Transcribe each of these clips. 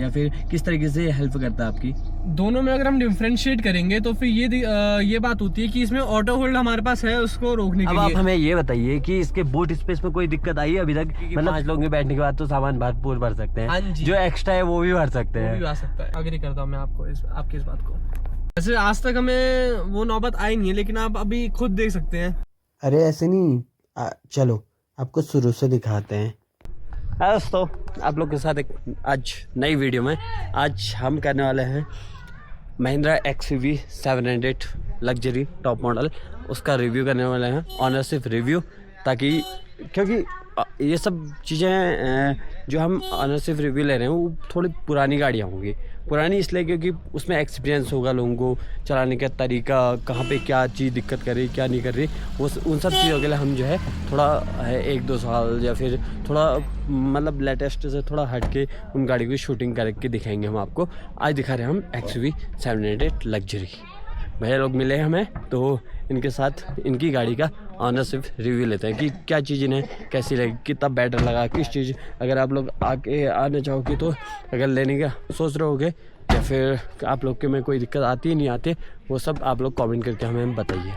या फिर किस तरीके से हेल्प करता है आपकी? दोनों में अगर हम डिफरेंशिएट करेंगे तो फिर ये बात होती है कि इसमें ऑटो होल्ड हमारे पास है उसको रोकने के लिए। अब आप हमें ये बताइए कि इसके बूट स्पेस में कोई दिक्कत आई है अभी तक? मतलब 5 लोगों के बैठने के बाद तो सामान भरपूर भर सकते हैं। हाँ जी। जो एक्स्ट्रा है वो भी भर सकते हैं। वो भी आ सकता है। अग्री करता हूँ मैं आपकी इस बात को। वैसे आज तक हमें वो नौबत आई नहीं है, लेकिन आप अभी खुद देख सकते हैं। अरे ऐसे नहीं, चलो आपको शुरू से दिखाते हैं। दोस्तों, आप लोग के साथ एक आज नई वीडियो में आज हम करने वाले हैं Mahindra XUV 700 luxury top model, उसका रिव्यू करने वाले हैं, ऑनरशिप रिव्यू। ताकि क्योंकि ये सब चीज़ें जो हम ऑनरशिप रिव्यू ले रहे हैं वो थोड़ी पुरानी गाड़ियाँ होंगी। पुरानी इसलिए क्योंकि उसमें एक्सपीरियंस होगा लोगों को, चलाने का तरीका, कहाँ पे क्या चीज़ दिक्कत कर रही क्या नहीं कर रही, वो उन सब चीज़ों के लिए हम जो है थोड़ा 1-2 साल या फिर थोड़ा मतलब लेटेस्ट से थोड़ा हट के उन गाड़ी की शूटिंग करके दिखाएंगे हम आपको। आज दिखा रहे हैं हम XUV 700 लग्जरी। भैया लोग मिले हमें तो इनके साथ इनकी गाड़ी का ऑनरशिप रिव्यू लेते हैं कि क्या चीज़ इन्हें कैसी लगी, कितना बेटर लगा, किस चीज़ अगर आप लोग आके आना चाहोगे तो अगर लेने का सोच रहे होगे या फिर आप लोग के में कोई दिक्कत आती है नहीं आती, वो सब आप लोग कमेंट करके हमें बताइए।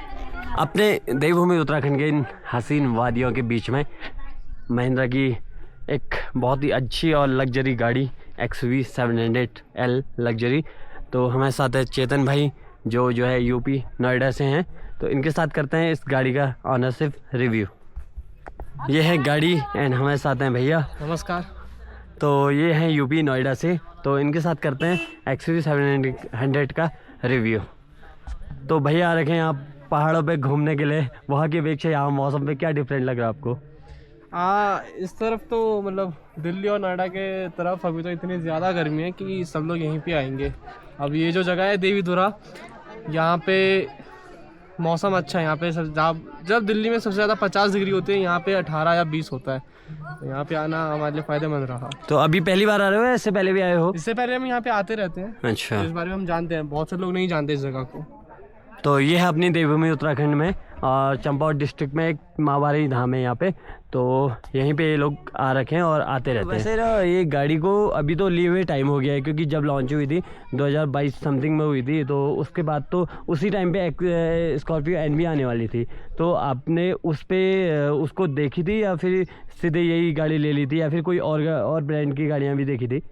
अपने देवभूमि उत्तराखंड के इन हसीन वादियों के बीच में महिंद्रा की एक बहुत ही अच्छी और लग्जरी गाड़ी XUV 700L लग्जरी। तो हमारे साथ है चेतन भाई जो है यूपी नोएडा से हैं, तो इनके साथ करते हैं इस गाड़ी का ऑनरशिप रिव्यू। ये है गाड़ी एंड हमारे साथ हैं भैया। नमस्कार। तो ये हैं यूपी नोएडा से, तो इनके साथ करते हैं XUV 700 का रिव्यू। तो भैया आ रखे हैं आप पहाड़ों पे घूमने के लिए, वहाँ की अपेक्षा यहाँ मौसम पे क्या डिफरेंट लग रहा है आपको? इस तरफ तो मतलब दिल्ली और नोएडा के तरफ अभी तो इतनी ज़्यादा गर्मी है कि सब लोग यहीं पे आएंगे। अब ये जो जगह है देवीधुरा, यहाँ पे मौसम अच्छा है। यहाँ पे जब दिल्ली में सबसे ज़्यादा 50 डिग्री होते हैं, यहाँ पे 18 या 20 होता है। तो यहाँ पे आना हमारे लिए फ़ायदेमंद रहा। तो अभी पहली बार आ रहे हो या इससे पहले भी आए हो? इससे पहले हम यहाँ पे आते रहते हैं। अच्छा। इस बारे में हम जानते हैं, बहुत से लोग नहीं जानते इस जगह को। तो ये है अपनी देवभूमि उत्तराखंड में और चंपावत डिस्ट्रिक्ट में एक मावारी धाम है यहाँ पे, तो यहीं पे ये लोग आ रखे हैं और आते रहते हैं। वैसे ना ये गाड़ी को अभी तो लिए हुए टाइम हो गया है, क्योंकि जब लॉन्च हुई थी 2022 समथिंग में हुई थी, तो उसके बाद तो उसी टाइम पे स्कॉर्पियो एन भी आने वाली थी। तो आपने उसको देखी थी या फिर सीधे यही गाड़ी ले ली थी या फिर कोई और ब्रांड की गाड़ियाँ भी देखी थी?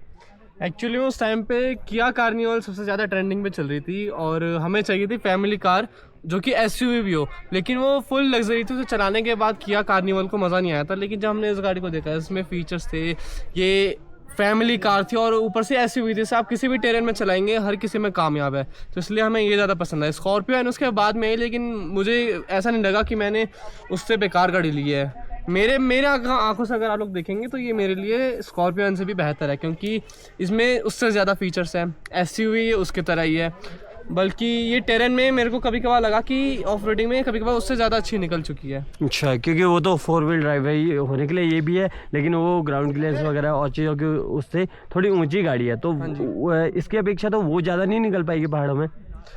एक्चुअली उस टाइम पे किया कार्निवल सबसे ज़्यादा ट्रेंडिंग पे चल रही थी और हमें चाहिए थी फैमिली कार जो कि SUV भी हो, लेकिन वो फुल लग्जरी थी। तो चलाने के बाद किया कार्निवल को मज़ा नहीं आया था, लेकिन जब हमने इस गाड़ी को देखा, इसमें फीचर्स थे, ये फैमिली कार थी और ऊपर से SUV थी, आप किसी भी टेरेन में चलाएंगे हर किसी में कामयाब है। तो इसलिए हमें ये ज़्यादा पसंद है। स्कॉर्पियो एंड उसके बाद में, लेकिन मुझे ऐसा नहीं लगा कि मैंने उससे बेकार गाड़ी ली है। मेरे आंखों से अगर आप लोग देखेंगे तो ये मेरे लिए स्कॉर्पियो से भी बेहतर है, क्योंकि इसमें उससे ज़्यादा फीचर्स हैं। SUV उसके तरह ही है, बल्कि ये टेरेन में मेरे को कभी कभार लगा कि ऑफ रोडिंग में कभी कभार उससे ज़्यादा अच्छी निकल चुकी है। अच्छा, क्योंकि वो तो 4 व्हील ड्राइव है होने के लिए ये भी है, लेकिन वो ग्राउंड क्लियरेंस वगैरह और चीज़ों की उससे थोड़ी ऊंची गाड़ी है, तो इसकी अपेक्षा तो वो ज़्यादा नहीं निकल पाएगी पहाड़ों में,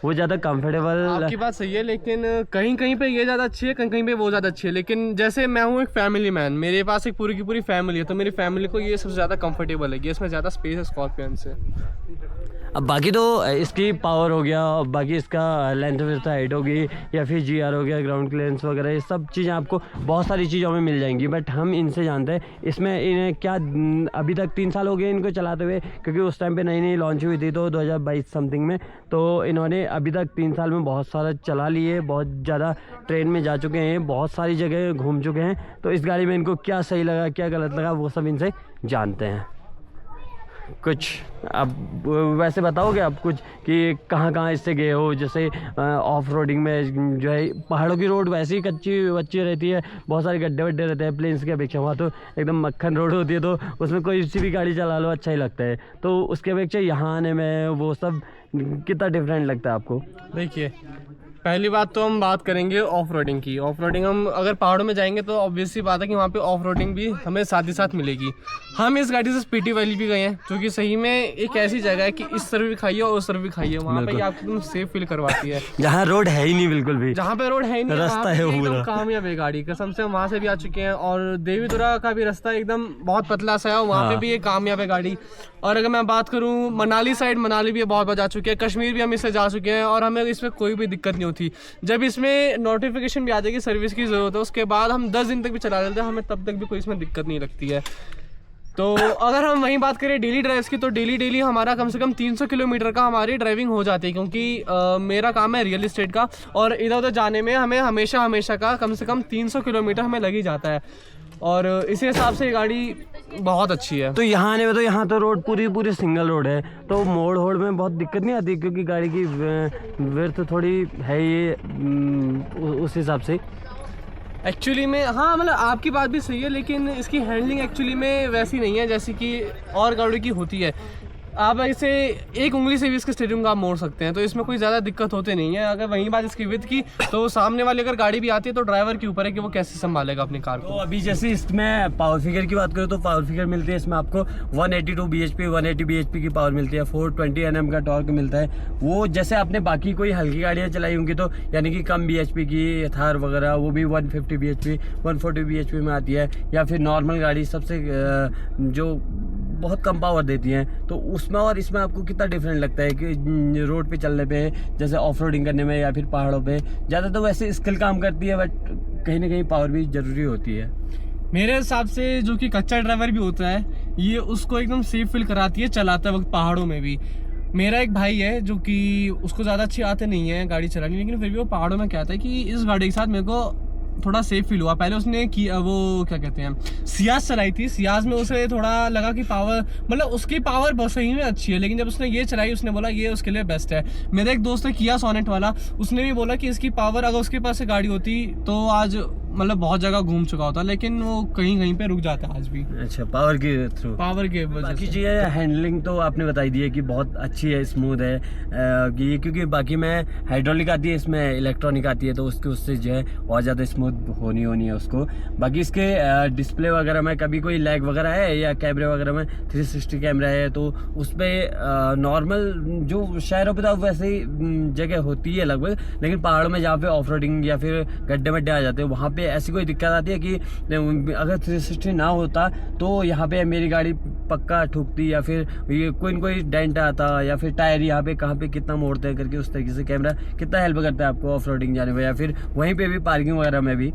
वो ज़्यादा कंफर्टेबल। आपकी बात सही है, लेकिन कहीं कहीं पे ये ज़्यादा अच्छी है, कहीं कहीं पे वो ज़्यादा अच्छी है। लेकिन जैसे मैं हूँ एक फैमिली मैन, मेरे पास एक पूरी की पूरी फैमिली है, तो मेरी फैमिली को ये सबसे ज़्यादा कंफर्टेबल है, इसमें ज़्यादा स्पेस है स्कॉर्पियन से। अब बाकी तो इसकी पावर हो गया, बाकी इसका लेंथ विड्थ हाइट होगी या फिर GR हो गया, ग्राउंड क्लियरेंस वगैरह, ये सब चीज़ें आपको बहुत सारी चीज़ों में मिल जाएंगी। बट हम इनसे जानते हैं इसमें इन्हें क्या अभी तक 3 साल हो गए इनको चलाते हुए, क्योंकि उस टाइम पे नई लॉन्च हुई थी तो 2022 समथिंग में। तो इन्होंने अभी तक 3 साल में बहुत सारा चला लिए, बहुत ज़्यादा ट्रेन में जा चुके हैं, बहुत सारी जगह घूम चुके हैं। तो इस गाड़ी में इनको क्या सही लगा क्या गलत लगा वो सब इनसे जानते हैं। कुछ अब वैसे बताओगे आप कुछ कि कहाँ कहाँ इससे गए हो? जैसे ऑफ रोडिंग में जो है पहाड़ों की रोड वैसे ही कच्ची वच्ची रहती है, बहुत सारे गड्ढे वड्ढे रहते हैं प्लेन्स की अपेक्षा, वहाँ तो एकदम मक्खन रोड होती है, तो उसमें कोई सी भी गाड़ी चला लो अच्छा ही लगता है। तो उसके अपेक्षा यहाँ आने में वो सब कितना डिफरेंट लगता है आपको? देखिए, पहली बात तो हम बात करेंगे ऑफ रोडिंग की। ऑफ रोडिंग हम अगर पहाड़ों में जाएंगे तो ऑब्वियस सी बात है कि वहाँ पे ऑफ रोडिंग भी हमें साथ ही साथ मिलेगी। हम इस गाड़ी से स्पीति वैली भी गए हैं, जो कि सही में एक ऐसी जगह है कि इस तरफ भी खाइए और उस तरफ भी खाइए, वहाँ पे आपको एकदम सेफ फील करवाती है। जहाँ रोड है ही नहीं बिल्कुल भी, जहाँ पे रोड है ही नहीं, रास्ता है पूरा कामयाब है गाड़ी कसम से। हम वहाँ से भी आ चुके हैं और देवीधुरा का भी रास्ता एकदम बहुत पतला सा है, वहाँ पे भी ये कामयाब है गाड़ी। और अगर मैं बात करूँ मनाली साइड, मनाली भी बहुत बार जा चुके हैं, कश्मीर भी हम इससे जा चुके हैं और हमें इसमें कोई भी दिक्कत नहीं होती। जब इसमें नोटिफिकेशन भी आ जाएगी सर्विस की ज़रूरत है, उसके बाद हम 10 दिन तक भी चला लेते हैं, हमें तब तक भी कोई इसमें दिक्कत नहीं लगती है। तो अगर हम वहीं बात करें डेली ड्राइव्स की, तो डेली हमारा कम से कम 300 किलोमीटर का हमारी ड्राइविंग हो जाती है, क्योंकि मेरा काम है रियल इस्टेट का और इधर उधर जाने में हमें हमेशा का कम से कम 300 किलोमीटर हमें लग ही जाता है और इसी हिसाब से ये गाड़ी बहुत अच्छी है। तो यहाँ आने में तो यहाँ तो रोड पूरी सिंगल रोड है, तो मोड़ में बहुत दिक्कत नहीं आती, क्योंकि गाड़ी की विड्थ थोड़ी है ये उस हिसाब से। एक्चुअली में हाँ, मतलब आपकी बात भी सही है, लेकिन इसकी हैंडलिंग एक्चुअली में वैसी नहीं है जैसी कि और गाड़ी की होती है। आप इसे एक उंगली से भी इसके स्टीयरिंग का आप मोड़ सकते हैं, तो इसमें कोई ज़्यादा दिक्कत होती नहीं है। अगर वहीं बात इसकी विड्थ की, तो सामने वाली अगर गाड़ी भी आती है तो ड्राइवर के ऊपर है कि वो कैसे संभालेगा अपनी कार को। तो अभी जैसे इसमें पावर फिगर की बात करें तो पावर फिगर मिलती है इसमें आपको 182 bhp 180 bhp की पावर मिलती है, 420 Nm का टॉर्क मिलता है। वो जैसे आपने बाकी कोई हल्की गाड़ियाँ चलाई होंगी तो यानी कि कम bhp की थार वगैरह, वो भी 150 bhp 140 bhp में आती है, या फिर नॉर्मल गाड़ी सबसे जो बहुत कम पावर देती हैं, तो उसमें और इसमें आपको कितना डिफरेंट लगता है कि रोड पे चलने पे, जैसे ऑफ रोडिंग करने में या फिर पहाड़ों पे ज़्यादा तो वैसे स्किल काम करती है, बट कहीं ना कहीं पावर भी ज़रूरी होती है। मेरे हिसाब से जो कि कच्चा ड्राइवर भी होता है, ये उसको एकदम सेफ फील कराती है चलाते वक्त पहाड़ों में भी। मेरा एक भाई है जो कि उसको ज़्यादा अच्छी आते नहीं है गाड़ी चलानी, लेकिन फिर भी वो पहाड़ों में कहता है कि इस गाड़ी के साथ मेरे को थोड़ा सेफ फील हुआ। पहले उसने वो क्या कहते हैं सियाज चलाई थी, सियाज में उसे थोड़ा लगा कि पावर, मतलब उसकी पावर बहुत सही में अच्छी है, लेकिन जब उसने ये चलाई उसने बोला ये उसके लिए बेस्ट है। मेरा एक दोस्त है किया सोनेट वाला, उसने भी बोला कि इसकी पावर अगर उसके पास से गाड़ी होती तो आज मतलब बहुत जगह घूम चुका होता, लेकिन वो कहीं पे रुक जाता है आज भी। अच्छा, पावर के थ्रू, पावर के वजह बाकी से। चीज़ हैंडलिंग तो आपने बताई दी है कि बहुत अच्छी है, स्मूथ है कि, क्योंकि बाकी में हाइड्रोलिक आती है, इसमें इलेक्ट्रॉनिक आती है, तो उससे जो है और ज़्यादा स्मूथ होनी है उसको। बाकी इसके डिस्प्ले वगैरह में कभी कोई लैग वगैरह है, या कैमरे वगैरह में 360 कैमरा है, तो उस पर नॉर्मल जो शहरों पे तो वैसे ही जगह होती है लगभग, लेकिन पहाड़ों में जहाँ पे ऑफ रोडिंग या फिर गड्ढे वड्ढे आ जाते हैं, वहाँ पे ऐसी कोई दिक्कत आती है कि अगर 360 ना होता तो यहाँ पे मेरी गाड़ी पक्का ठुकती, या फिर ये कोई डेंट आता, या फिर टायर यहाँ पे कहाँ पे कितना मोड़ते हैं करके, उस तरीके से कैमरा कितना हेल्प करता है आपको ऑफ रोडिंग जाने में, या फिर वहीं पे भी पार्किंग वगैरह में भी।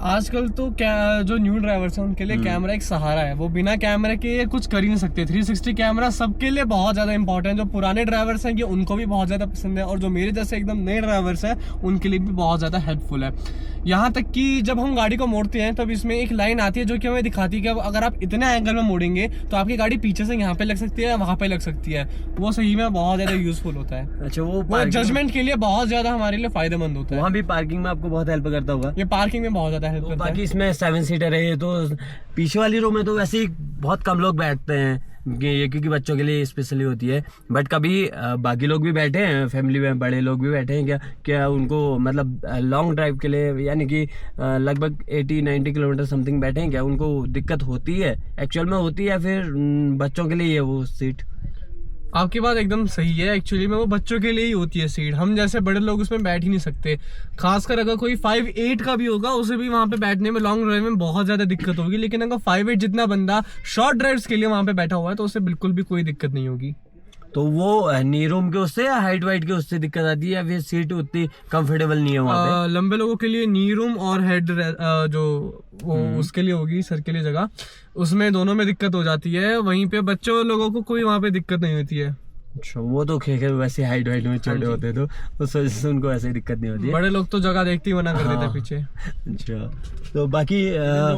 आजकल तो क्या जो न्यू ड्राइवर्स हैं उनके लिए कैमरा एक सहारा है, वो बिना कैमरे के कुछ कर ही नहीं सकते। 360 कैमरा सबके लिए बहुत ज़्यादा इंपॉर्टेंट है। जो पुराने ड्राइवर्स हैं ये उनको भी बहुत ज़्यादा पसंद है, और जो मेरे जैसे एकदम नए ड्राइवर्स हैं उनके लिए भी बहुत ज़्यादा हेल्पफुल है। यहाँ तक कि जब हम गाड़ी को मोड़ते हैं तब इसमें एक लाइन आती है जो कि हमें दिखाती है कि अब अगर आप इतने एंगल में मोड़ेंगे तो आपकी गाड़ी पीछे से यहाँ पे लग सकती है, वहाँ पे लग सकती है। वो सही में बहुत ज़्यादा यूजफुल होता है। अच्छा, वो जजमेंट के लिए बहुत ज़्यादा हमारे लिए फायदेमंद होता है। वहाँ भी पार्किंग में आपको बहुत हेल्प करता होगा। ये पार्किंग में बहुत ज़्यादा हेल्प करता है। बाकी इसमें 7 सीटर है, तो पीछे वाली रो में तो वैसे ही बहुत कम लोग बैठते हैं, ये क्योंकि बच्चों के लिए स्पेशली होती है। बट कभी बाकी लोग भी बैठे हैं, फैमिली में बड़े लोग भी बैठे हैं क्या उनको मतलब लॉन्ग ड्राइव के लिए, यानी कि लगभग 80-90 किलोमीटर समथिंग बैठे हैं, क्या उनको दिक्कत होती है, एक्चुअल में होती है, या फिर बच्चों के लिए है वो सीट? आपकी बात एकदम सही है। एक्चुअली में वो बच्चों के लिए ही होती है सीट, हम जैसे बड़े लोग उसमें बैठ ही नहीं सकते। खासकर अगर कोई 5'8" का भी होगा उसे भी वहाँ पे बैठने में लॉन्ग ड्राइव में बहुत ज़्यादा दिक्कत होगी, लेकिन अगर 5'8" जितना बंदा शॉर्ट ड्राइव्स के लिए वहाँ पे बैठा हुआ है तो उसे बिल्कुल भी कोई दिक्कत नहीं होगी। तो वो नी रूम के उससे या हाइट वाइट के उससे दिक्कत आती है, या फिर सीट उतनी कंफर्टेबल नहीं है वहाँ पे? लंबे लोगों के लिए नी रूम और हेड जो वो उसके लिए होगी, सर के लिए जगह, उसमें दोनों में दिक्कत हो जाती है। वहीं पे बच्चों लोगों को कोई वहाँ पे दिक्कत नहीं होती है। अच्छा, वो तो खैर वैसे हाइट वाइट में छोटे होते हैं तो उस वजह से उनको ऐसे दिक्कत नहीं होती है। बड़े लोग तो जगह देखते ही मना कर देते हैं पीछे। अच्छा, तो बाकी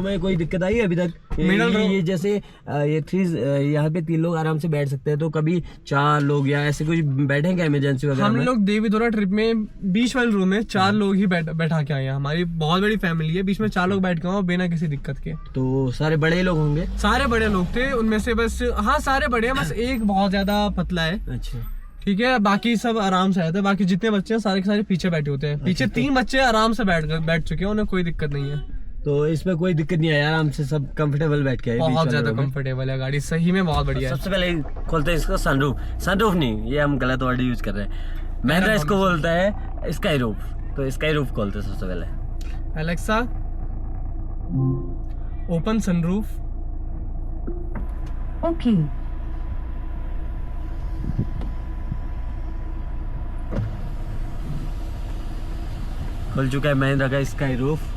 में कोई दिक्कत आई है अभी तक? ये जैसे ये 3 यहाँ पे 3 लोग आराम से बैठ सकते हैं, तो कभी 4 लोग या ऐसे कुछ बैठे हैं क्या इमरजेंसी वगैरह? हम लोग देवीधुरा ट्रिप में बीच वाले रूम में 4 लोग ही बैठा के आए हैं। हमारी बहुत बड़ी फैमिली है, बीच में 4 लोग बैठ के बिना किसी दिक्कत के। तो सारे बड़े लोग होंगे? सारे बड़े लोग थे, उनमें से बस हाँ सारे बड़े हैं, बस एक बहुत ज्यादा पतला है। अच्छा, ठीक है, बाकी सब आराम से आए थे, बाकी जितने बच्चे हैं सारे के सारे पीछे बैठे होते हैं। पीछे 3 बच्चे आराम से बैठ चुके हैं, उन्हें कोई दिक्कत नहीं है। तो इसमें कोई दिक्कत नहीं है, आराम से सब कंफर्टेबल बैठ के आए। बहुत ज्यादा कंफर्टेबल है गाड़ी, सही में बहुत बढ़िया है। सबसे पहले खोलते हैं इसको सनरूफ। सनरूफ नहीं, ये हम गलत वर्ड यूज कर रहे हैं। महिंद्रा इसको बोलता है स्काई रूफ। तो स्काई रूफ खोलते हैं सबसे पहले। Alexa open sunroof. ओके। खुल चुका है महिंद्रा का स्काई रूफ।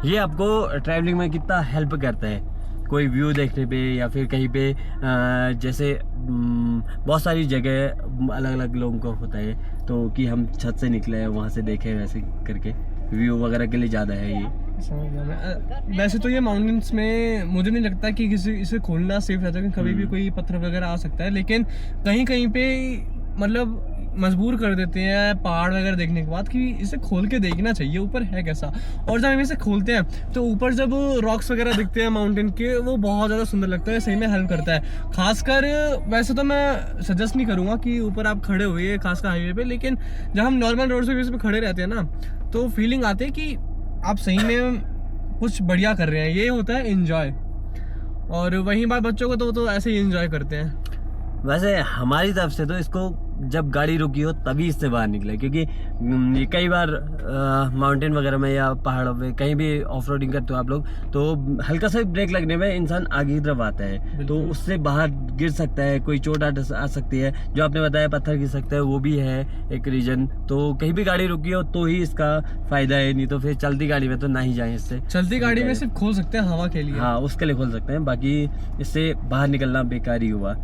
ये आपको ट्रैवलिंग में कितना हेल्प करता है, कोई व्यू देखने पे या फिर कहीं पे जैसे बहुत सारी जगह अलग अलग लोगों को होता है, तो कि हम छत से निकले हैं वहाँ से देखें, वैसे करके व्यू वगैरह के लिए ज़्यादा है ये। वैसे तो ये माउंटेन्स में मुझे नहीं लगता कि किसी इसे खोलना सेफ रहता है, क्योंकि कभी भी कोई पत्थर वगैरह आ सकता है, लेकिन कहीं कहीं पे मतलब मजबूर कर देते हैं पहाड़ वगैरह देखने के बाद कि इसे खोल के देखना चाहिए ऊपर है कैसा। और जब हम इसे खोलते हैं तो ऊपर जब रॉक्स वगैरह दिखते हैं माउंटेन के, वो बहुत ज़्यादा सुंदर लगता है, सही में हेल्प करता है। खासकर वैसे तो मैं सजेस्ट नहीं करूँगा कि ऊपर आप खड़े हुए खासकर हाईवे पे, लेकिन जब हम नॉर्मल रोड से खड़े रहते हैं ना, तो फीलिंग आती है कि आप सही में कुछ बढ़िया कर रहे हैं। ये होता है एंजॉय। और वहीं बात बच्चों को, तो वो तो ऐसे ही एंजॉय करते हैं। वैसे हमारी तरफ से तो इसको जब गाड़ी रुकी हो तभी इससे बाहर निकले, क्योंकि ये कई बार माउंटेन वगैरह में या पहाड़ों पे कहीं भी ऑफ रोडिंग करते हो आप लोग, तो हल्का सा ब्रेक लगने में इंसान आगे की तरफ आता है, तो उससे बाहर गिर सकता है, कोई चोट आ सकती है। जो आपने बताया पत्थर गिर सकता है, वो भी है एक रीजन। तो कहीं भी गाड़ी रुकी हो तो ही इसका फायदा है, नहीं तो फिर चलती गाड़ी में तो ना ही जाए इससे। चलती गाड़ी में सिर्फ खोल सकते हैं हवा के लिए, हाँ उसके लिए खोल सकते हैं, बाकी इससे बाहर निकलना बेकार ही हुआ।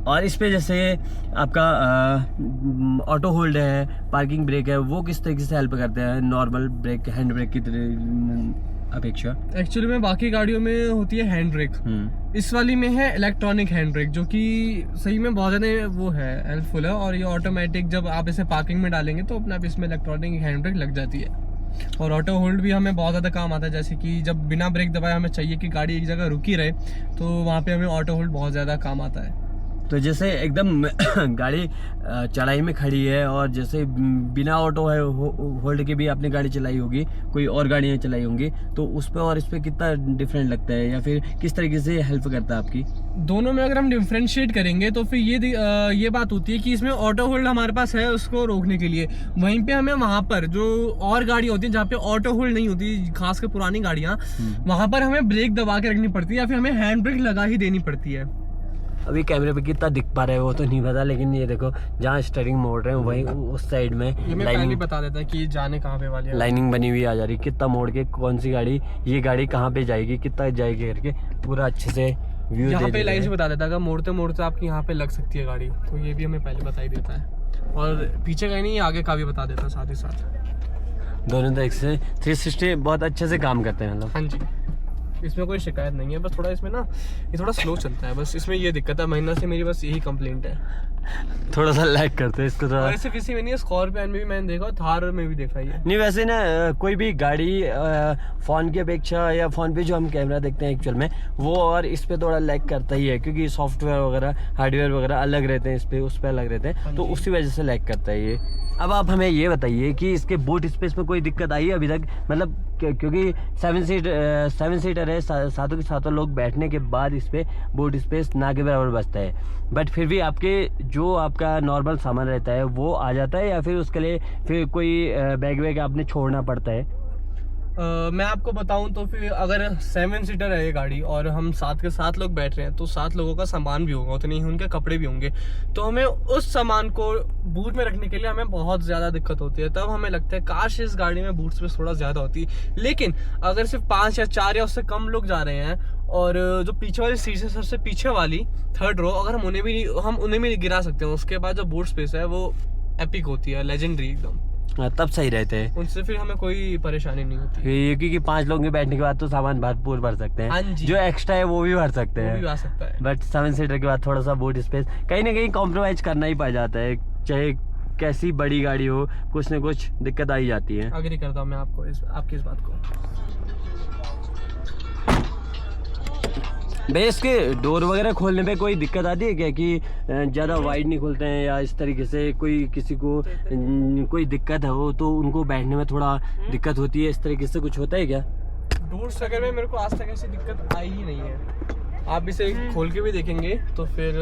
और इस पे जैसे आपका ऑटो होल्ड है, पार्किंग ब्रेक है, वो किस तरीके से हेल्प करते हैं नॉर्मल ब्रेक, हैंड ब्रेक की अपेक्षा? एक्चुअली में बाकी गाड़ियों में होती है हैंड ब्रेक, इस वाली में है इलेक्ट्रॉनिक हैंड ब्रेक, जो कि सही में बहुत ज़्यादा वो है हेल्पफुल है। और ये ऑटोमेटिक जब आप इसे पार्किंग में डालेंगे तो अपने आप इसमें इलेक्ट्रॉनिक हैंड ब्रेक लग जाती है। और ऑटो होल्ड भी हमें बहुत ज़्यादा काम आता है, जैसे कि जब बिना ब्रेक दबाए हमें चाहिए कि गाड़ी एक जगह रुकी रहे, तो वहाँ पे हमें ऑटो होल्ड बहुत ज़्यादा काम आता है। तो जैसे एकदम गाड़ी चढ़ाई में खड़ी है और जैसे बिना ऑटो होल्ड के भी आपने गाड़ी चलाई होगी, कोई और गाड़ियाँ चलाई होंगी, तो उस पे और इस पे कितना डिफरेंट लगता है, या फिर किस तरीके से हेल्प करता है आपकी? दोनों में अगर हम डिफ्रेंशिएट करेंगे तो फिर ये बात होती है कि इसमें ऑटो होल्ड हमारे पास है उसको रोकने के लिए, वहीं पे हमें वहाँ पर जो और गाड़ी होती है जहाँ पे ऑटो होल्ड नहीं होती, खासकर पुरानी गाड़ियाँ, वहाँ पर हमें ब्रेक दबा के रखनी पड़ती है या फिर हमें हैंड ब्रेक लगा ही देनी पड़ती है। अभी कैमरे पे कितना दिख पा रहा है वो तो नहीं पता, लेकिन ये देखो जहाँ स्टीयरिंग मोड़ रहे हैं वहीं उस साइड में लाइनिंग बता देता है कि जाने कहाँ पे वाली है, लाइनिंग बनी हुई आ जा रही, कितना मोड़ के कौन सी गाड़ी, ये गाड़ी कहाँ पे जाएगी, कितना जाएगी करके पूरा अच्छे से व्यू यहाँ पे लाइन से बता देता है। अगर मोड़ते मोड़ते आपकी यहाँ पे लग सकती है गाड़ी, तो ये भी हमें पहले बता ही देता है। और पीछे का नहीं, आगे का भी बता देता है साथ ही साथ। दोनों तरह से 360 बहुत अच्छे से काम करते हैं मतलब। हाँ जी, इसमें कोई शिकायत नहीं है, बस थोड़ा इसमें ना ये थोड़ा स्लो चलता है, बस इसमें ये दिक्कत है। महिंद्रा से मेरी बस यही कंप्लेंट है, थोड़ा सा लैग करते हैं इसको थोड़ा। और सिर्फ इसी में नहीं है, स्कॉर्पियो में भी मैंने देखा, थार में भी देखा है। नहीं वैसे ना कोई भी गाड़ी फ़ोन की अपेक्षा या फ़ोन पे जो हम कैमरा देखते हैं एक्चुअल में, वो और इस पे थोड़ा लैग करता ही है, क्योंकि सॉफ्टवेयर वगैरह हार्डवेयर वगैरह अलग रहते हैं, इस पे उस पे अलग रहते हैं, तो उसी वजह से लैग करता है ये। अब आप हमें ये बताइए कि इसके बूट स्पेस में कोई दिक्कत आई है अभी तक, मतलब क्योंकि 7 सीटर है, सातों के सातों लोग बैठने के बाद इस पे बूट स्पेस ना के बराबर बचता है, बट फिर भी आपके जो आपका नॉर्मल सामान रहता है वो आ जाता है, या फिर उसके लिए फिर कोई बैग वैग आपने छोड़ना पड़ता है? मैं आपको बताऊं तो फिर अगर 7 सीटर है ये गाड़ी और हम 7 के 7 लोग बैठ रहे हैं, तो 7 लोगों का सामान भी होगा, उतने ही उनके कपड़े भी होंगे, तो हमें उस सामान को बूट में रखने के लिए हमें बहुत ज़्यादा दिक्कत होती है। तब हमें लगता है काश इस गाड़ी में बूट स्पेस थोड़ा ज़्यादा होती, लेकिन अगर सिर्फ 5 या 4 या उससे कम लोग जा रहे हैं, और जो पीछे वाली सीट से सबसे पीछे वाली 3rd रो, अगर हम उन्हें भी गिरा सकते हैं, उसके बाद जो बूट स्पेस है वो एपिक होती है, लेजेंडरी एकदम, तब सही रहते हैं, उनसे फिर हमें कोई परेशानी नहीं होती, क्योंकि 5 लोगों के बैठने के बाद तो सामान भरपूर भर सकते हैं, जो एक्स्ट्रा है वो भी भर सकते हैं, वो भी आ सकता है, बट 7 सीटर के बाद थोड़ा सा बूट स्पेस कहीं ना कहीं कॉम्प्रोमाइज करना ही पड़ जाता है, चाहे कैसी बड़ी गाड़ी हो, कुछ ना कुछ दिक्कत आई जाती है। अग्री करता हूँ मैं आपकी इस बात को। भैया इसके डोर वगैरह खोलने पे कोई दिक्कत आती है क्या कि ज़्यादा वाइड नहीं खोलते हैं या इस तरीके से कोई किसी को कोई दिक्कत हो तो उनको बैठने में थोड़ा दिक्कत होती है, इस तरीके से कुछ होता है क्या? दूर सगर में मेरे को आज तक ऐसी दिक्कत आई ही नहीं है। आप इसे खोल के भी देखेंगे तो फिर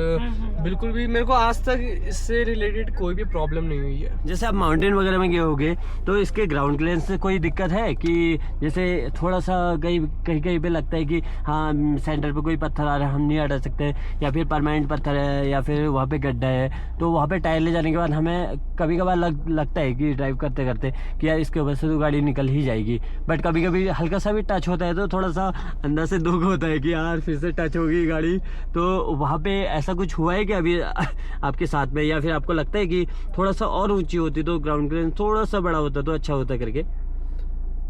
बिल्कुल भी मेरे को आज तक इससे रिलेटेड कोई भी प्रॉब्लम नहीं हुई है। जैसे आप माउंटेन वगैरह में गए होगे तो इसके ग्राउंड क्लियरेंस से कोई दिक्कत है कि जैसे थोड़ा सा कहीं कहीं कहीं पे लगता है कि हाँ सेंटर पे कोई पत्थर आ रहा है हम नहीं हटा सकते, या फिर परमानेंट पत्थर है या फिर वहाँ पे गड्ढा है, तो वहाँ पे टायर ले जाने के बाद हमें कभी कभार लगता है कि ड्राइव करते करते कि यार इसके ऊपर से तो गाड़ी निकल ही जाएगी, बट कभी कभी हल्का सा भी टच होता है तो थोड़ा सा अंदर से दुख होता है कि यार फिर से टच होगी गाड़ी। तो वहाँ पे ऐसा कुछ हुआ है कि अभी आपके साथ में, या फिर आपको लगता है कि थोड़ा सा और ऊंची होती तो ग्राउंड क्लियरेंस थोड़ा सा बड़ा होता तो अच्छा होता करके?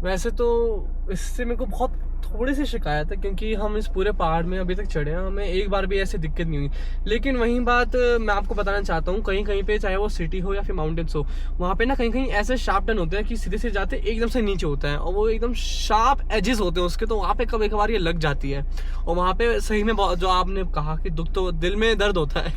वैसे तो इससे मेरे को बहुत थोड़ी सी शिकायत है क्योंकि हम इस पूरे पहाड़ में अभी तक चढ़े हैं, हमें एक बार भी ऐसी दिक्कत नहीं हुई। लेकिन वही बात मैं आपको बताना चाहता हूँ, कहीं कहीं पे चाहे वो सिटी हो या फिर माउंटेन्स हो, वहाँ पे ना कहीं कहीं ऐसे शार्प टर्न होते हैं कि सीधे से जाते एकदम से नीचे होता है और वो एकदम शार्प एजेस होते हैं उसके, तो वहाँ पे कभी कभार ये लग जाती है और वहाँ पे सही में जो आपने कहा कि दुख तो दिल में दर्द होता है।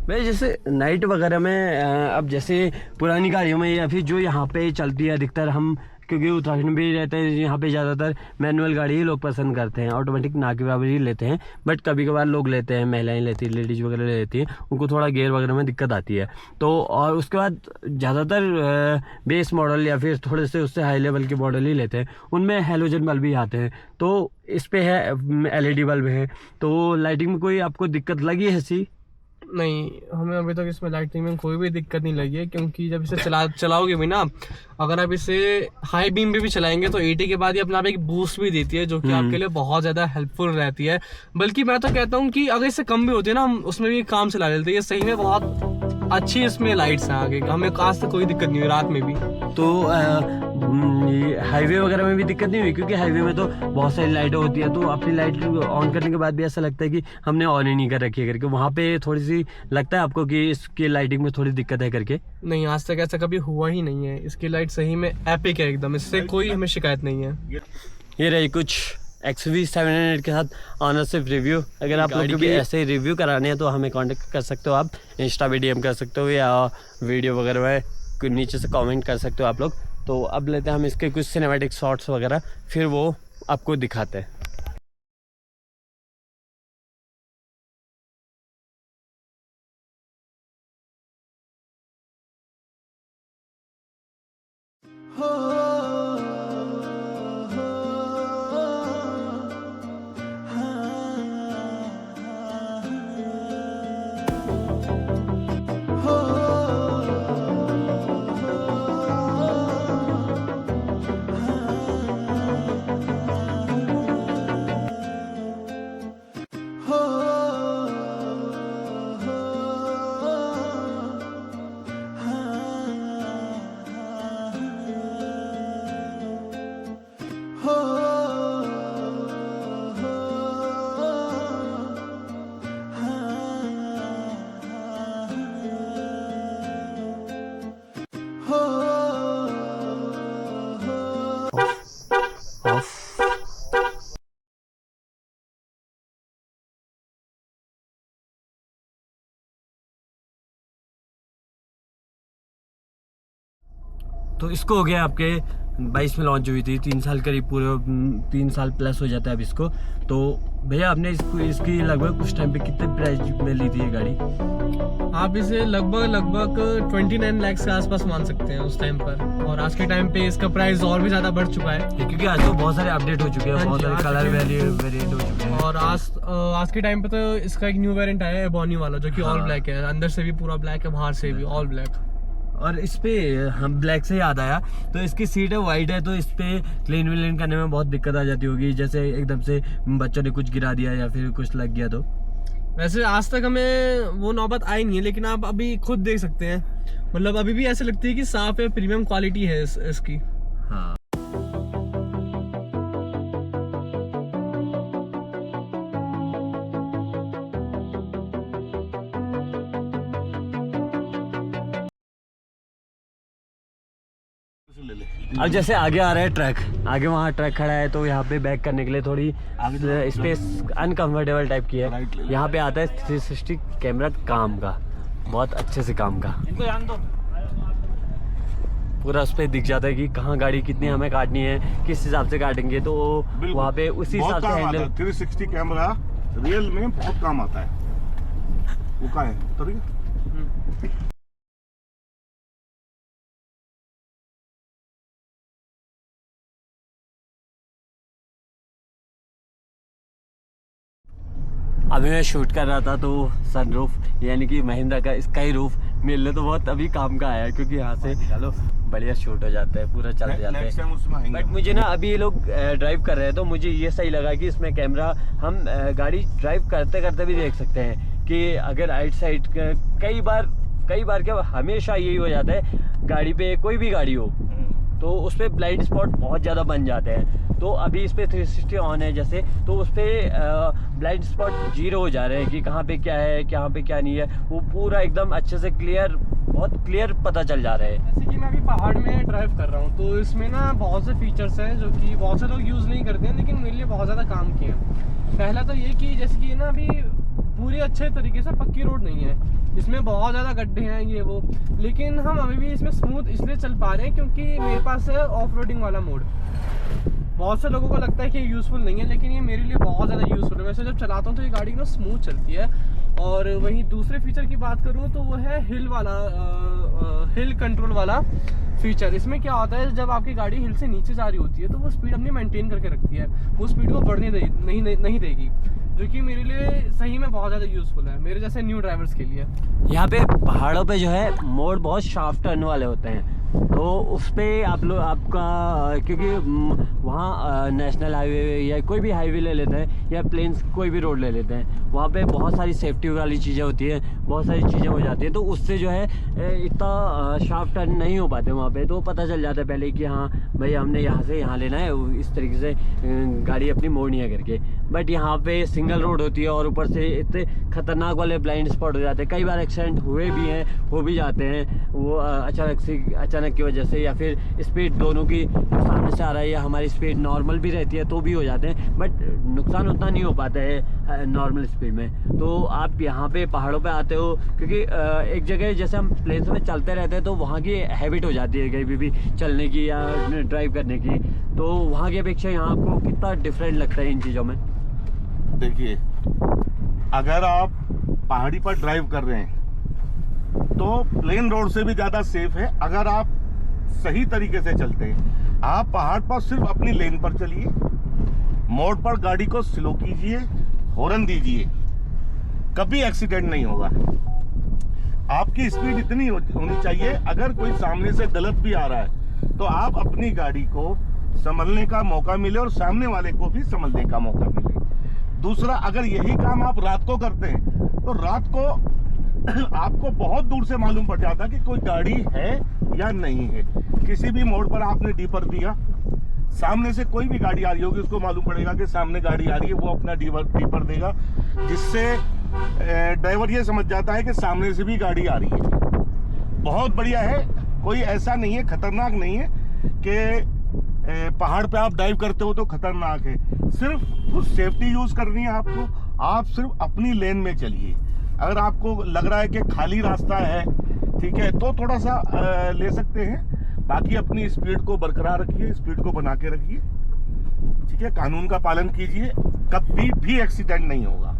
भाई जैसे नाइट वगैरह में अब जैसे पुरानी गाड़ियों में या फिर जो यहाँ पे चलती है अधिकतर, हम क्योंकि उत्तराखंड में भी रहते हैं यहाँ पे ज़्यादातर मैनुअल गाड़ी ही लोग पसंद करते हैं, ऑटोमेटिक ना के बराबर ही लेते हैं, बट कभी कभार लोग लेते हैं, महिलाएं लेती हैं, लेडीज़ वगैरह लेती हैं, उनको थोड़ा गियर वगैरह में दिक्कत आती है। तो और उसके बाद ज़्यादातर बेस मॉडल या फिर थोड़े से उससे हाई लेवल के मॉडल ही लेते हैं, उनमें हेलोजन बल्ब भी आते हैं, तो इस पे है LED बल्ब है, तो लाइटिंग में कोई आपको दिक्कत लगी है ऐसी? नहीं, हमें अभी तक इसमें लाइटिंग में कोई भी दिक्कत नहीं लगी है क्योंकि जब इसे चलाओगे भी ना, अगर आप इसे हाई बीम पे भी चलाएंगे तो 80 के बाद ये अपने आप एक बूस्ट भी देती है जो कि आपके लिए बहुत ज़्यादा हेल्पफुल रहती है। बल्कि मैं तो कहता हूँ कि अगर इससे कम भी होती है ना, हम उसमें भी काम चला लेते हैं। ये सही में बहुत अच्छी इसमें लाइट्स हैं आगे, हमें आज तक कोई दिक्कत नहीं हुई रात में भी। तो हाईवे वगैरह में भी दिक्कत नहीं हुई? क्योंकि हाईवे में तो बहुत सारी लाइटें होती है, तो अपनी लाइट ऑन करने के बाद भी ऐसा लगता है कि हमने ऑन ही नहीं कर रखी है करके, वहाँ पे थोड़ी सी लगता है आपको कि इसकी लाइटिंग में थोड़ी दिक्कत है करके? नहीं, आज तक ऐसा कभी हुआ ही नहीं है। इसकी लाइट सही में एपिक है एकदम, इससे कोई हमें शिकायत नहीं है। ये रही कुछ XUV 700 के साथ ऑनरशिप रिव्यू। अगर आप लोग भी ऐसे रिव्यू कराने हैं तो हमें कांटेक्ट कर सकते हो, आप इंस्टा पे DM कर सकते हो या वीडियो वगैरह में नीचे से कमेंट कर सकते हो आप लोग। तो अब लेते हैं हम इसके कुछ सिनेमैटिक शॉट्स वगैरह, फिर वो आपको दिखाते हैं। तो इसको हो गया आपके 22 में लॉन्च हुई थी, 3 साल करीब, पूरे 3 साल प्लस हो जाता है अब इसको। तो भैया आपने इसकी लगभग उस टाइम पे कितने प्राइस में ली थी ये गाड़ी? आप इसे लगभग 29 लाख के आसपास मान सकते हैं उस टाइम पर, और आज के टाइम पे इसका प्राइस और भी ज़्यादा बढ़ चुका है क्योंकि आज तो बहुत सारे अपडेट हो चुके हैं, बहुत सारे कलर वेरिएंट हो चुके हैं। और आज के टाइम पे तो इसका एक न्यू वेरिएंट आया है एबोनी वाला, जो कि ऑल ब्लैक है, अंदर से भी पूरा ब्लैक है, बाहर से भी ऑल ब्लैक। और इस पे हम ब्लैक से याद आया, तो इसकी सीट है वाइट है, तो इस पे क्लीन विलीन करने में बहुत दिक्कत आ जाती होगी, जैसे एकदम से बच्चों ने कुछ गिरा दिया या फिर कुछ लग गया तो? वैसे आज तक हमें वो नौबत आई नहीं है, लेकिन आप अभी खुद देख सकते हैं, मतलब अभी भी ऐसे लगती है कि साफ है, प्रीमियम क्वालिटी है इसकी। हाँ। अब जैसे आगे आ रहा है ट्रक, आगे वहाँ ट्रक खड़ा है तो यहाँ पे बैक करने के लिए थोड़ी स्पेस अनकंफर्टेबल टाइप की है। यहाँ पे आता है 360 कैमरा काम का, बहुत अच्छे से काम का, पूरा उस पर दिख जाता है कि कहाँ गाड़ी कितनी हमें काटनी है, किस हिसाब से काटेंगे, तो वहाँ पे उसी हिसाब से हैंडल। 360 कैमरा रियल में बहुत काम आता है। वो का है अभी मैं शूट कर रहा था तो सनरूफ यानी कि महिंद्रा का स्काई रूफ मिलने तो बहुत अभी काम का आया, क्योंकि यहाँ से निकालो बढ़िया शूट हो जाता है, पूरा चल जाता है। बट मुझे ना अभी ये लोग ड्राइव कर रहे हैं तो मुझे ये सही लगा कि इसमें कैमरा हम गाड़ी ड्राइव करते करते भी देख सकते हैं कि अगर राइट साइड कई बार क्या हमेशा यही हो जाता है, गाड़ी पे कोई भी गाड़ी हो तो उस पर ब्लाइंड स्पॉट बहुत ज़्यादा बन जाते हैं। तो अभी इस पर 360 ऑन है जैसे, तो उस पर ब्लाइंड स्पॉट 0 हो जा रहे हैं कि कहाँ पे क्या है, कहाँ पे क्या नहीं है, वो पूरा एकदम अच्छे से क्लियर, बहुत क्लियर पता चल जा रहा है। जैसे कि मैं अभी पहाड़ में ड्राइव कर रहा हूँ तो इसमें ना बहुत से फीचर्स हैं जो कि बहुत से लोग यूज़ नहीं करते हैं, लेकिन मेरे लिए बहुत ज़्यादा काम किए हैं। पहला तो ये कि जैसे कि ना अभी पूरी अच्छे तरीके से पक्की रोड नहीं है, इसमें बहुत ज़्यादा गड्ढे हैं ये वो, लेकिन हम अभी भी इसमें स्मूथ इसलिए चल पा रहे हैं क्योंकि मेरे पास है ऑफ रोडिंग वाला मोड। बहुत से लोगों को लगता है कि ये यूज़फुल नहीं है, लेकिन ये मेरे लिए बहुत ज़्यादा यूज़फुल है। वैसे जब चलाता हूँ तो ये गाड़ी ना स्मूथ चलती है। और वहीं दूसरे फीचर की बात करूँ तो वो है हिल कंट्रोल वाला फीचर। इसमें क्या होता है, जब आपकी गाड़ी हिल से नीचे जा रही होती है तो वो स्पीड अपनी मेंटेन करके रखती है, वो स्पीड को बढ़ने नहीं देगी, जो कि मेरे लिए सही में बहुत ज़्यादा यूज़फुल है, मेरे जैसे न्यू ड्राइवर्स के लिए। यहाँ पे पहाड़ों पे जो है मोड़ बहुत शार्प टर्न वाले होते हैं, तो उस पर आप लोग आपका, क्योंकि वहाँ नेशनल हाईवे या कोई भी हाईवे ले लेते हैं या प्लेन्स कोई भी रोड ले लेते हैं, वहाँ पे बहुत सारी सेफ्टी वाली चीज़ें होती हैं, बहुत सारी चीज़ें हो जाती हैं, तो उससे जो है इतना शार्प टर्न नहीं हो पाते वहाँ पे। तो पता चल जाता है पहले कि हाँ भाई हमने यहाँ से यहाँ लेना है, इस तरीके से गाड़ी अपनी मोड़नी है करके। बट यहाँ पे सिंगल रोड होती है और ऊपर से इतने खतरनाक वाले ब्लाइंड स्पॉट हो जाते हैं, कई बार एक्सीडेंट हुए भी हैं, हो भी जाते हैं वो अचानक की वजह से, या फिर स्पीड दोनों की सामने से आ रहा है या हमारी स्पीड नॉर्मल भी रहती है तो भी हो जाते हैं, बट नुकसान उतना नहीं हो पाता है नॉर्मल स्पीड में। तो आप यहाँ पे पहाड़ों पे आते हो, क्योंकि एक जगह जैसे हम प्लेन्स में चलते रहते हैं तो वहाँ की हैबिट हो जाती है कहीं भी चलने की या ड्राइव करने की, तो वहाँ की अपेक्षा यहाँ आपको कितना डिफरेंट लगता है इन चीज़ों में? देखिए, अगर आप पहाड़ी पर ड्राइव कर रहे हैं तो प्लेन रोड से भी ज़्यादा सेफ है अगर आप सही तरीके से चलते हैं। आप पहाड़ पर सिर्फ अपनी लेन पर चलिए, मोड़ पर गाड़ी को स्लो कीजिए, हॉर्न दीजिए, कभी एक्सीडेंट नहीं होगा। आपकी स्पीड इतनी होनी चाहिए, अगर कोई सामने से गलत भी आ रहा है तो आप अपनी गाड़ी को संभलने का मौका मिले और सामने वाले को भी संभलने का मौका मिले। दूसरा, अगर यही काम आप रात को करते हैं तो रात को आपको बहुत दूर से मालूम पड़ जाता है कि कोई गाड़ी है या नहीं है। किसी भी मोड़ पर आपने डीपर दिया, सामने से कोई भी गाड़ी आ रही होगी, उसको मालूम पड़ेगा कि सामने गाड़ी आ रही है, वो अपना डीपर देगा, जिससे ड्राइवर ये समझ जाता है कि सामने से भी गाड़ी आ रही है। बहुत बढ़िया है, कोई ऐसा नहीं है, खतरनाक नहीं है कि पहाड़ पे आप ड्राइव करते हो तो खतरनाक है। सिर्फ कुछ सेफ्टी यूज करनी है आपको, आप सिर्फ अपनी लेन में चलिए। अगर आपको लग रहा है कि खाली रास्ता है, ठीक है, तो थोड़ा सा ले सकते हैं, बाकी अपनी स्पीड को बरकरार रखिए, स्पीड को बना के रखिए, ठीक है, कानून का पालन कीजिए, कभी भी एक्सीडेंट नहीं होगा।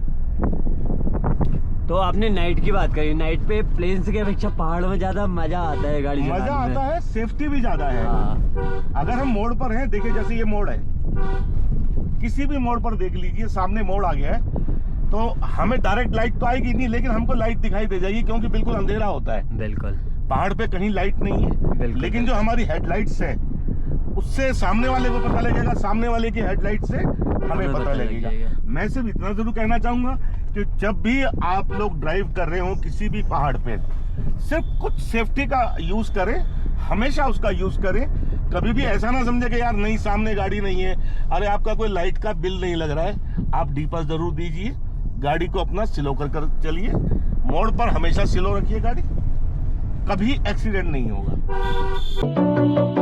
तो आपने नाइट की बात करी, नाइट पे प्लेन्स की अपेक्षा पहाड़ में ज्यादा मजा आता है गाड़ी चलाने में। मजा आता है, सेफ्टी भी ज्यादा है। अगर हम मोड़ पर हैं, देखिए जैसे ये मोड़ है, किसी भी मोड़ पर देख लीजिए, सामने मोड़ आ गया है तो हमें डायरेक्ट लाइट तो आएगी नहीं, लेकिन हमको लाइट दिखाई दे जाएगी क्योंकि बिल्कुल अंधेरा होता है। बिल्कुल, पहाड़ पे कहीं लाइट नहीं है, लेकिन जो हमारी हेडलाइट्स है उससे सामने वाले को पता लगेगा, सामने वाले की हेडलाइट से हमें पता लगेगा। मैं सिर्फ इतना जरूर कहना चाहूंगा कि जब भी आप लोग ड्राइव कर रहे हो किसी भी पहाड़ पे, सिर्फ कुछ सेफ्टी का यूज करें, हमेशा उसका यूज करें। कभी भी ऐसा ना समझे कि यार नहीं सामने गाड़ी नहीं है, अरे आपका कोई लाइट का बिल नहीं लग रहा है, आप डीपर जरूर दीजिए, गाड़ी को अपना स्लो कर चलिए, मोड़ पर हमेशा स्लो रखिए गाड़ी, कभी एक्सीडेंट नहीं होगा।